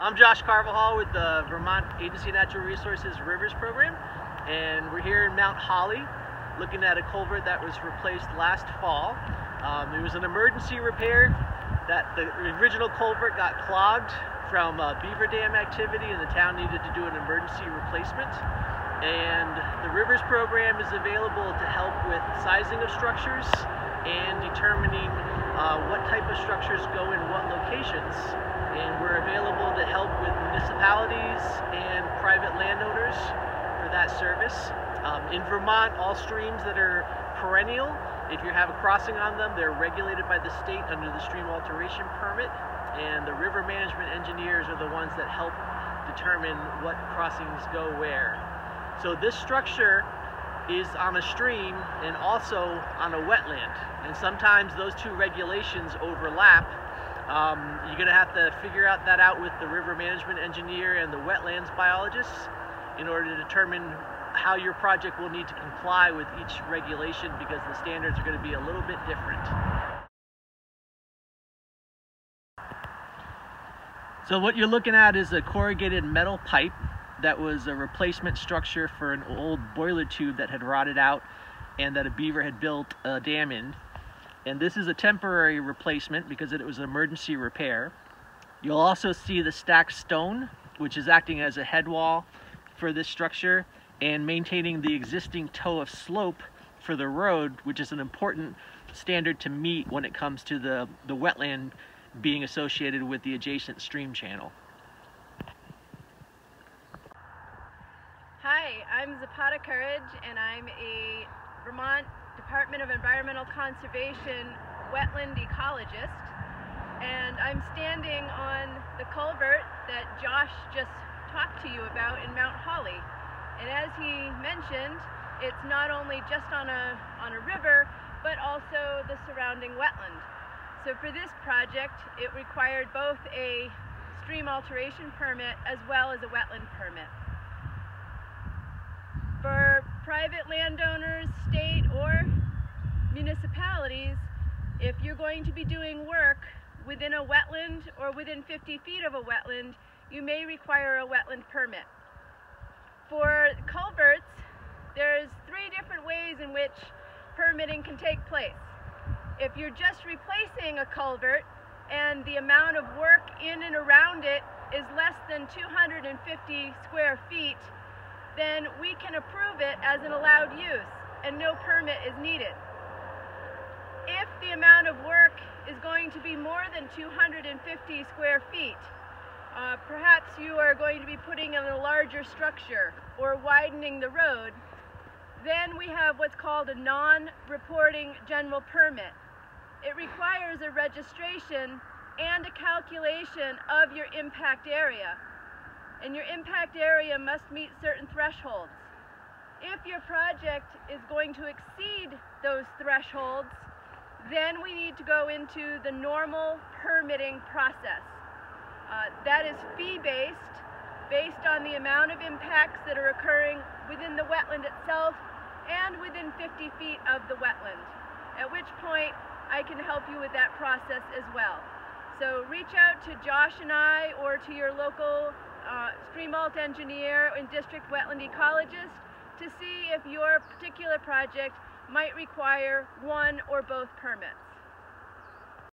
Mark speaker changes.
Speaker 1: I'm Josh Carvajal with the Vermont Agency of Natural Resources Rivers Program, and we're here in Mount Holly looking at a culvert that was replaced last fall. It was an emergency repair. That the original culvert got clogged from beaver dam activity, and the town needed to do an emergency replacement. And the Rivers Program is available to help with sizing of structures and determining what type of structures go in what locations. And we're available to help with municipalities and private landowners for that service. In Vermont, all streams that are perennial, if you have a crossing on them, they're regulated by the state under the stream alteration permit, and the river management engineers are the ones that help determine what crossings go where. So this structure is on a stream and also on a wetland, and sometimes those two regulations overlap. You're going to have to figure that out with the river management engineer and the wetlands biologists in order to determine how your project will need to comply with each regulation, because the standards are going to be a little bit different. So what you're looking at is a corrugated metal pipe that was a replacement structure for an old boiler tube that had rotted out and that a beaver had built a dam in. And this is a temporary replacement because it was an emergency repair. You'll also see the stacked stone, which is acting as a head wall for this structure and maintaining the existing toe of slope for the road, which is an important standard to meet when it comes to the wetland being associated with the adjacent stream channel.
Speaker 2: Hi, I'm Zapata Courage, and I'm a Vermont Department of Environmental Conservation wetland ecologist, and I'm standing on the culvert that Josh just talked to you about in Mount Holly. And as he mentioned, it's not only just on a river, but also the surrounding wetland. So for this project, it required both a stream alteration permit as well as a wetland permit. For private landowners, state or municipalities, if you're going to be doing work within a wetland or within 50 feet of a wetland, you may require a wetland permit. For culverts, there's 3 different ways in which permitting can take place. If you're just replacing a culvert and the amount of work in and around it is less than 250 square feet, then we can approve it as an allowed use and no permit is needed. If the amount of work is going to be more than 250 square feet, perhaps you are going to be putting in a larger structure or widening the road, then we have what's called a non-reporting general permit. It requires a registration and a calculation of your impact area. And your impact area must meet certain thresholds. If your project is going to exceed those thresholds, then we need to go into the normal permitting process. That is fee-based, based on the amount of impacts that are occurring within the wetland itself and within 50 feet of the wetland, at which point I can help you with that process as well. So reach out to Josh and I, or to your local stream alt engineer and district wetland ecologist to see if your particular project might require one or both permits.